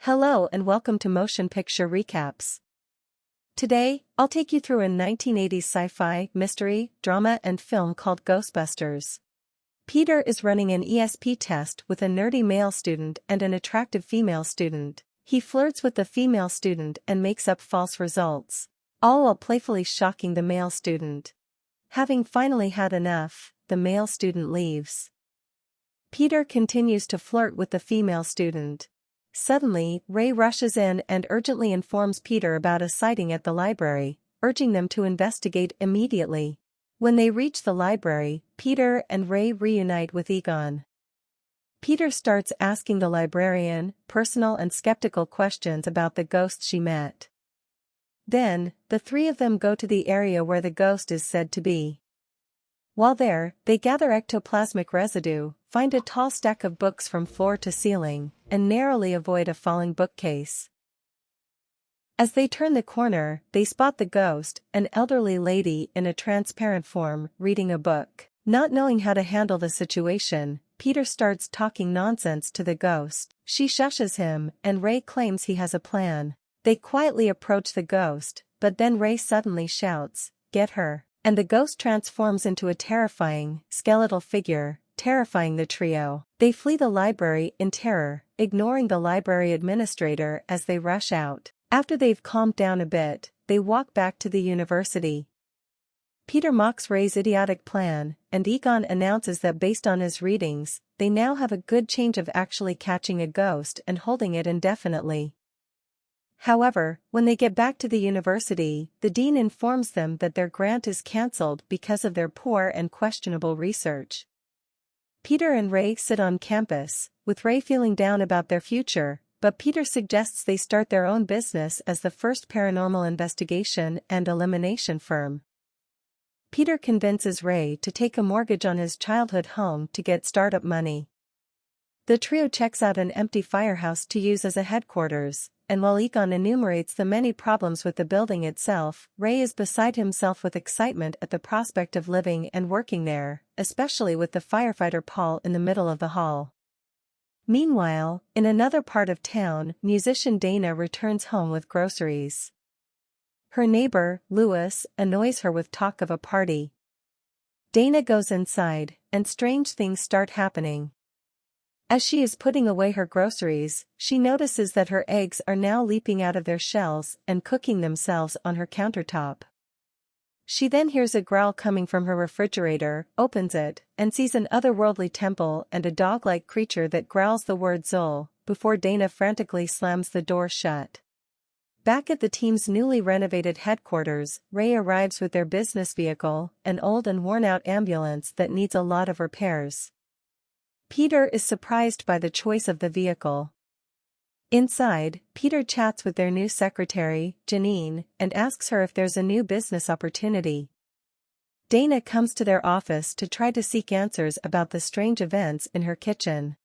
Hello and welcome to Motion Picture Recaps. Today, I'll take you through a 1980s sci-fi, mystery, drama and film called Ghostbusters. Peter is running an ESP test with a nerdy male student and an attractive female student. He flirts with the female student and makes up false results, all while playfully shocking the male student. Having finally had enough, the male student leaves. Peter continues to flirt with the female student. Suddenly, Ray rushes in and urgently informs Peter about a sighting at the library, urging them to investigate immediately. When they reach the library, Peter and Ray reunite with Egon. Peter starts asking the librarian personal and skeptical questions about the ghost she met. Then, the three of them go to the area where the ghost is said to be. While there, they gather ectoplasmic residue, find a tall stack of books from floor to ceiling, and narrowly avoid a falling bookcase. As they turn the corner, they spot the ghost, an elderly lady in a transparent form, reading a book. Not knowing how to handle the situation, Peter starts talking nonsense to the ghost. She shushes him, and Ray claims he has a plan. They quietly approach the ghost, but then Ray suddenly shouts, "Get her!" And the ghost transforms into a terrifying, skeletal figure, terrifying the trio. They flee the library in terror, ignoring the library administrator as they rush out. After they've calmed down a bit, they walk back to the university. Peter mocks Ray's idiotic plan, and Egon announces that based on his readings, they now have a good chance of actually catching a ghost and holding it indefinitely. However, when they get back to the university, the dean informs them that their grant is cancelled because of their poor and questionable research. Peter and Ray sit on campus, with Ray feeling down about their future, but Peter suggests they start their own business as the first paranormal investigation and elimination firm. Peter convinces Ray to take a mortgage on his childhood home to get startup money. The trio checks out an empty firehouse to use as a headquarters, and while Egon enumerates the many problems with the building itself, Ray is beside himself with excitement at the prospect of living and working there, especially with the firefighter Paul in the middle of the hall. Meanwhile, in another part of town, musician Dana returns home with groceries. Her neighbor, Louis, annoys her with talk of a party. Dana goes inside, and strange things start happening. As she is putting away her groceries, she notices that her eggs are now leaping out of their shells and cooking themselves on her countertop. She then hears a growl coming from her refrigerator, opens it, and sees an otherworldly temple and a dog-like creature that growls the word Zol, before Dana frantically slams the door shut. Back at the team's newly renovated headquarters, Ray arrives with their business vehicle, an old and worn-out ambulance that needs a lot of repairs. Peter is surprised by the choice of the vehicle. Inside, Peter chats with their new secretary, Janine, and asks her if there's a new business opportunity. Dana comes to their office to try to seek answers about the strange events in her kitchen.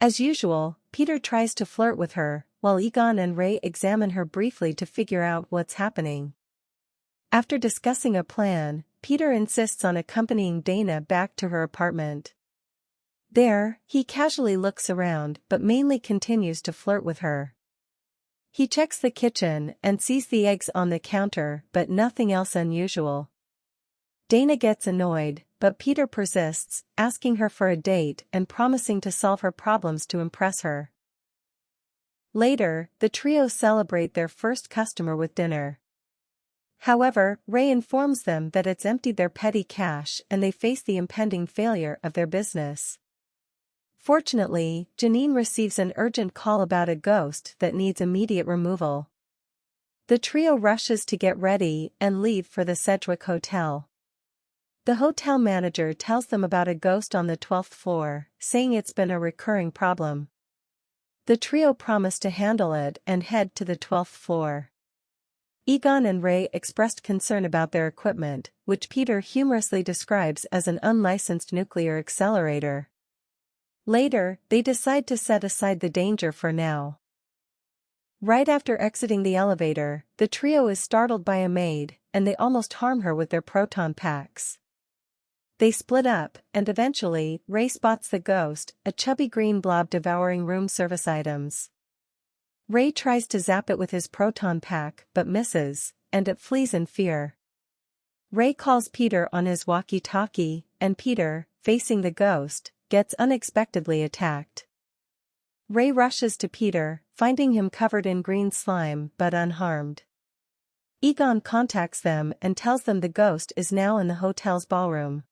As usual, Peter tries to flirt with her, while Egon and Ray examine her briefly to figure out what's happening. After discussing a plan, Peter insists on accompanying Dana back to her apartment. There, he casually looks around but mainly continues to flirt with her. He checks the kitchen and sees the eggs on the counter but nothing else unusual. Dana gets annoyed, but Peter persists, asking her for a date and promising to solve her problems to impress her. Later, the trio celebrate their first customer with dinner. However, Ray informs them that it's emptied their petty cash and they face the impending failure of their business. Fortunately, Janine receives an urgent call about a ghost that needs immediate removal. The trio rushes to get ready and leave for the Sedgwick Hotel. The hotel manager tells them about a ghost on the 12th floor, saying it's been a recurring problem. The trio promise to handle it and head to the 12th floor. Egon and Ray expressed concern about their equipment, which Peter humorously describes as an unlicensed nuclear accelerator. Later, they decide to set aside the danger for now. Right after exiting the elevator, the trio is startled by a maid, and they almost harm her with their proton packs. They split up, and eventually, Ray spots the ghost, a chubby green blob devouring room service items. Ray tries to zap it with his proton pack but misses, and it flees in fear. Ray calls Peter on his walkie-talkie, and Peter, facing the ghost, gets unexpectedly attacked. Ray rushes to Peter, finding him covered in green slime but unharmed. Egon contacts them and tells them the ghost is now in the hotel's ballroom.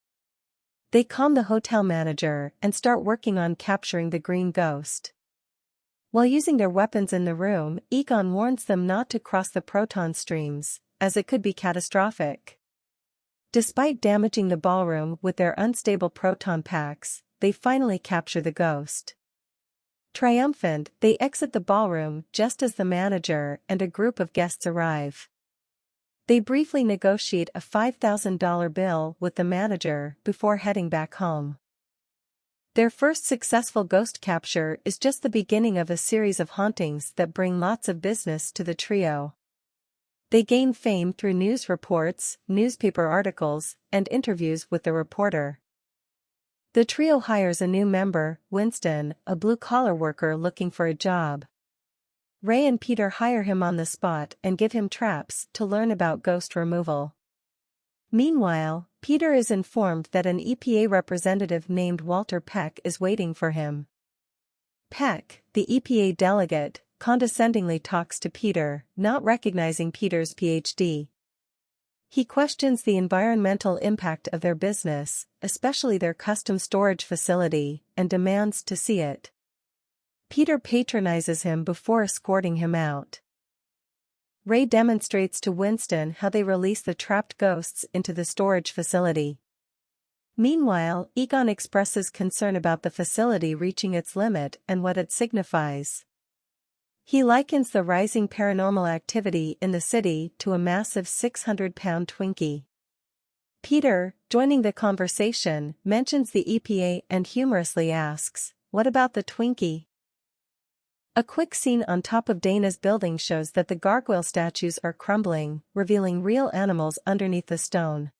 They calm the hotel manager and start working on capturing the green ghost. While using their weapons in the room, Egon warns them not to cross the proton streams, as it could be catastrophic. Despite damaging the ballroom with their unstable proton packs, they finally capture the ghost. Triumphant, they exit the ballroom just as the manager and a group of guests arrive. They briefly negotiate a $5,000 bill with the manager before heading back home. Their first successful ghost capture is just the beginning of a series of hauntings that bring lots of business to the trio. They gain fame through news reports, newspaper articles, and interviews with the reporter. The trio hires a new member, Winston, a blue-collar worker looking for a job. Ray and Peter hire him on the spot and give him traps to learn about ghost removal. Meanwhile, Peter is informed that an EPA representative named Walter Peck is waiting for him. Peck, the EPA delegate, condescendingly talks to Peter, not recognizing Peter's PhD. He questions the environmental impact of their business, especially their custom storage facility, and demands to see it. Peter patronizes him before escorting him out. Ray demonstrates to Winston how they release the trapped ghosts into the storage facility. Meanwhile, Egon expresses concern about the facility reaching its limit and what it signifies. He likens the rising paranormal activity in the city to a massive 600-pound Twinkie. Peter, joining the conversation, mentions the EPA and humorously asks, "What about the Twinkie?" A quick scene on top of Dana's building shows that the gargoyle statues are crumbling, revealing real animals underneath the stone.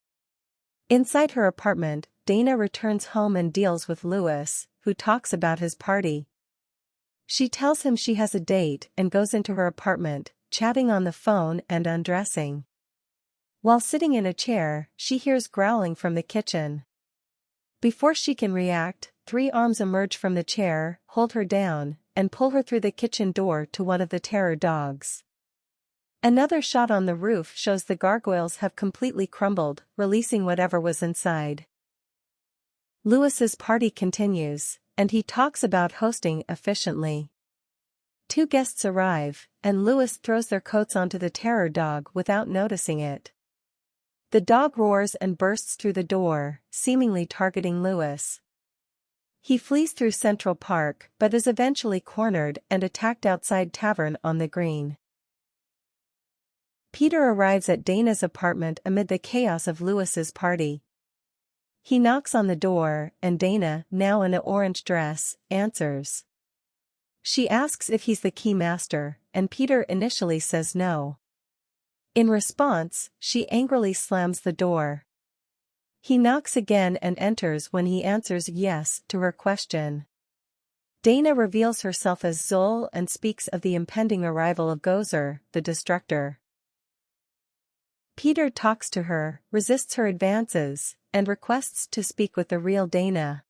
Inside her apartment, Dana returns home and deals with Lewis, who talks about his party. She tells him she has a date and goes into her apartment, chatting on the phone and undressing. While sitting in a chair, she hears growling from the kitchen. Before she can react, 3 arms emerge from the chair, hold her down, and pull her through the kitchen door to one of the terror dogs. Another shot on the roof shows the gargoyles have completely crumbled, releasing whatever was inside. Lewis's party continues, and he talks about hosting efficiently. 2 guests arrive, and Lewis throws their coats onto the terror dog without noticing it. The dog roars and bursts through the door, seemingly targeting Lewis. He flees through Central Park but is eventually cornered and attacked outside Tavern on the Green. Peter arrives at Dana's apartment amid the chaos of Lewis's party. He knocks on the door, and Dana, now in an orange dress, answers. She asks if he's the key master, and Peter initially says no. In response, she angrily slams the door. He knocks again and enters when he answers yes to her question. Dana reveals herself as Zol and speaks of the impending arrival of Gozer, the Destructor. Peter talks to her, resists her advances, and requests to speak with the real Dana.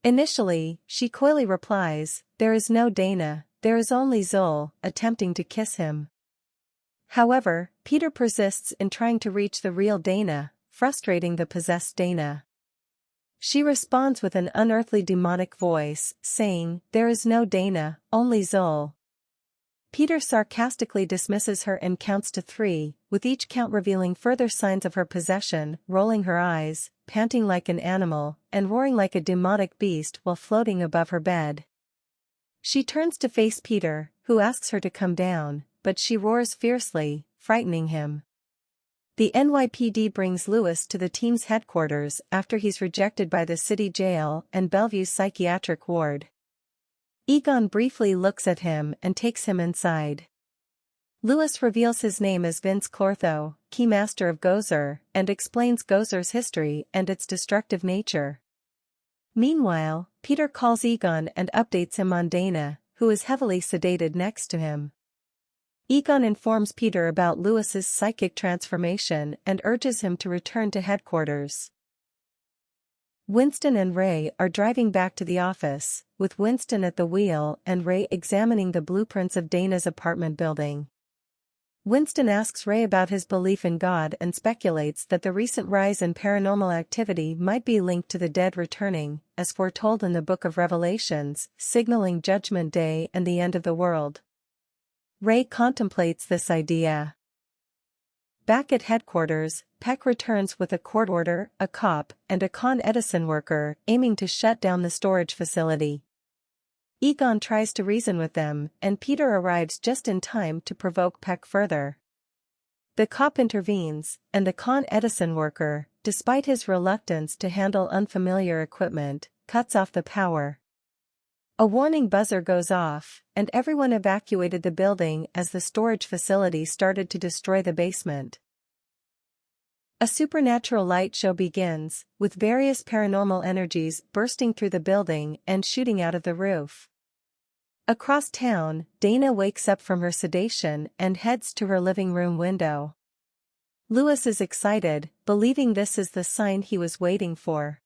Initially, she coyly replies, "There is no Dana, there is only Zol," attempting to kiss him. However, Peter persists in trying to reach the real Dana, frustrating the possessed Dana. She responds with an unearthly demonic voice, saying, "There is no Dana, only Zol." Peter sarcastically dismisses her and counts to 3, with each count revealing further signs of her possession, rolling her eyes, panting like an animal, and roaring like a demonic beast while floating above her bed. She turns to face Peter, who asks her to come down, but she roars fiercely, frightening him. The NYPD brings Lewis to the team's headquarters after he's rejected by the city jail and Bellevue's psychiatric ward. Egon briefly looks at him and takes him inside. Lewis reveals his name as Vince Clortho, keymaster of Gozer, and explains Gozer's history and its destructive nature. Meanwhile, Peter calls Egon and updates him on Dana, who is heavily sedated next to him. Egon informs Peter about Lewis's psychic transformation and urges him to return to headquarters. Winston and Ray are driving back to the office, with Winston at the wheel and Ray examining the blueprints of Dana's apartment building. Winston asks Ray about his belief in God and speculates that the recent rise in paranormal activity might be linked to the dead returning, as foretold in the Book of Revelations, signaling Judgment Day and the end of the world. Ray contemplates this idea. Back at headquarters, Peck returns with a court order, a cop, and a Con Edison worker aiming to shut down the storage facility. Egon tries to reason with them, and Peter arrives just in time to provoke Peck further. The cop intervenes, and the Con Edison worker, despite his reluctance to handle unfamiliar equipment, cuts off the power. A warning buzzer goes off, and everyone evacuated the building as the storage facility started to destroy the basement. A supernatural light show begins, with various paranormal energies bursting through the building and shooting out of the roof. Across town, Dana wakes up from her sedation and heads to her living room window. Lewis is excited, believing this is the sign he was waiting for.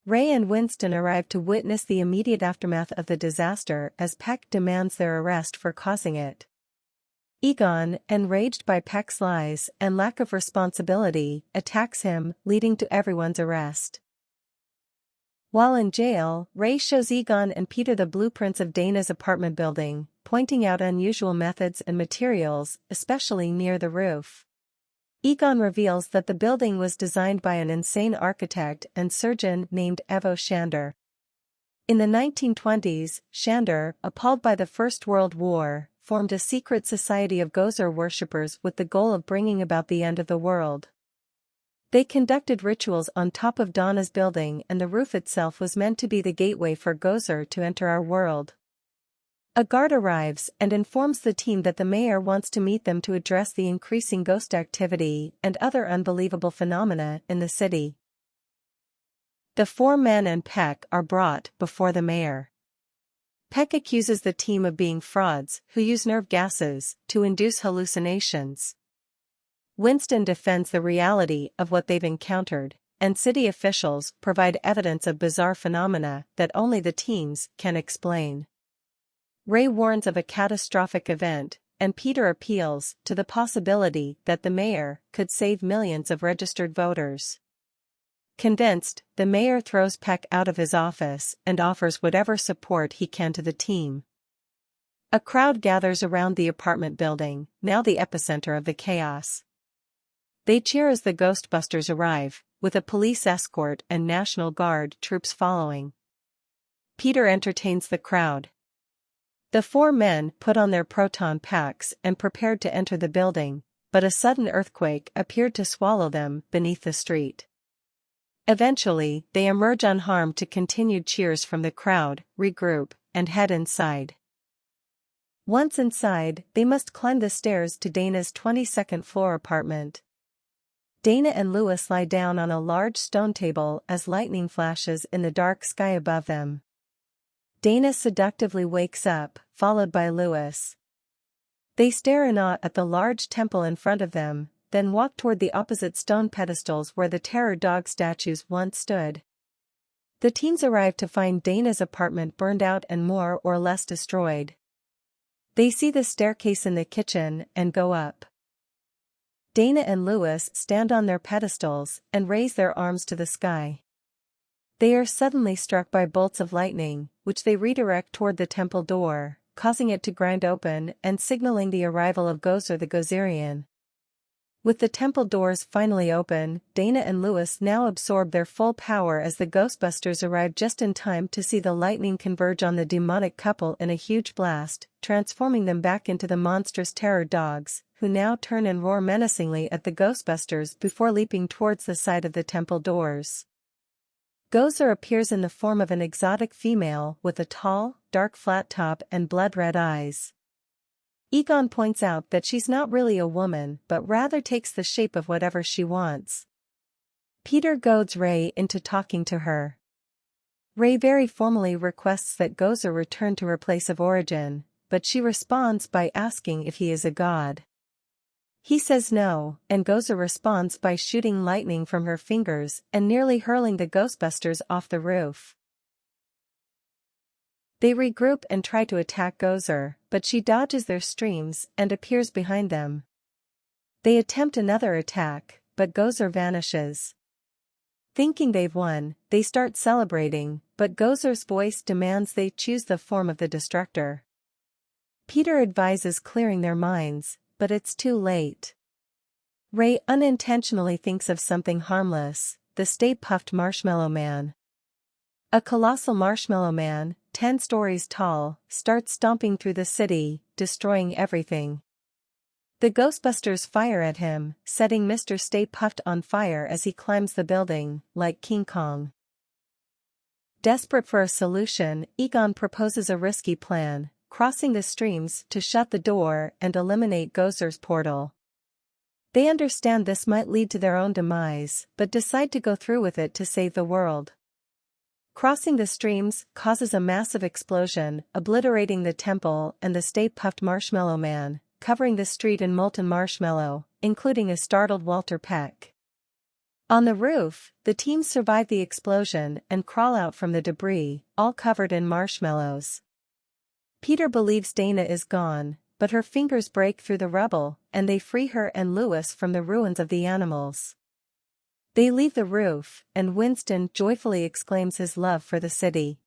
Ray and Winston arrive to witness the immediate aftermath of the disaster as Peck demands their arrest for causing it. Egon, enraged by Peck's lies and lack of responsibility, attacks him, leading to everyone's arrest. While in jail, Ray shows Egon and Peter the blueprints of Dana's apartment building, pointing out unusual methods and materials, especially near the roof. Egon reveals that the building was designed by an insane architect and surgeon named Evo Shander. In the 1920s, Shander, appalled by the First World War, formed a secret society of Gozer worshippers with the goal of bringing about the end of the world. They conducted rituals on top of Dana's building, and the roof itself was meant to be the gateway for Gozer to enter our world. A guard arrives and informs the team that the mayor wants to meet them to address the increasing ghost activity and other unbelievable phenomena in the city. The four men and Peck are brought before the mayor. Peck accuses the team of being frauds who use nerve gases to induce hallucinations. Winston defends the reality of what they've encountered, and city officials provide evidence of bizarre phenomena that only the teams can explain. Ray warns of a catastrophic event, and Peter appeals to the possibility that the mayor could save millions of registered voters. Convinced, the mayor throws Peck out of his office and offers whatever support he can to the team. A crowd gathers around the apartment building, now the epicenter of the chaos. They cheer as the Ghostbusters arrive, with a police escort and National Guard troops following. Peter entertains the crowd. The four men put on their proton packs and prepared to enter the building, but a sudden earthquake appeared to swallow them beneath the street. Eventually, they emerge unharmed to continued cheers from the crowd, regroup, and head inside. Once inside, they must climb the stairs to Dana's 22nd floor apartment. Dana and Lewis lie down on a large stone table as lightning flashes in the dark sky above them. Dana seductively wakes up, followed by Lewis. They stare in awe at the large temple in front of them, then walk toward the opposite stone pedestals where the terror dog statues once stood. The teens arrive to find Dana's apartment burned out and more or less destroyed. They see the staircase in the kitchen and go up. Dana and Lewis stand on their pedestals and raise their arms to the sky. They are suddenly struck by bolts of lightning, which they redirect toward the temple door, causing it to grind open and signaling the arrival of Gozer the Gozerian. With the temple doors finally open, Dana and Lewis now absorb their full power as the Ghostbusters arrive just in time to see the lightning converge on the demonic couple in a huge blast, transforming them back into the monstrous terror dogs, who now turn and roar menacingly at the Ghostbusters before leaping towards the side of the temple doors. Gozer appears in the form of an exotic female with a tall, dark flat top and blood-red eyes. Egon points out that she's not really a woman but rather takes the shape of whatever she wants. Peter goads Ray into talking to her. Ray very formally requests that Gozer return to her place of origin, but she responds by asking if he is a god. He says no, and Gozer responds by shooting lightning from her fingers and nearly hurling the Ghostbusters off the roof. They regroup and try to attack Gozer, but she dodges their streams and appears behind them. They attempt another attack, but Gozer vanishes. Thinking they've won, they start celebrating, but Gozer's voice demands they choose the form of the Destructor. Peter advises clearing their minds, but it's too late. Ray unintentionally thinks of something harmless, the Stay Puft Marshmallow Man. A colossal marshmallow man, 10 stories tall, starts stomping through the city, destroying everything. The Ghostbusters fire at him, setting Mr. Stay Puft on fire as he climbs the building, like King Kong. Desperate for a solution, Egon proposes a risky plan, crossing the streams to shut the door and eliminate Gozer's portal. They understand this might lead to their own demise, but decide to go through with it to save the world. Crossing the streams causes a massive explosion, obliterating the temple and the Stay Puft Marshmallow Man, covering the street in molten marshmallow, including a startled Walter Peck. On the roof, the team survive the explosion and crawl out from the debris, all covered in marshmallows. Peter believes Dana is gone, but her fingers break through the rubble, and they free her and Louis from the ruins of the animals. They leave the roof, and Winston joyfully exclaims his love for the city.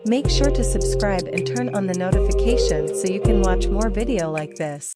Make sure to subscribe and turn on the notifications so you can watch more video like this.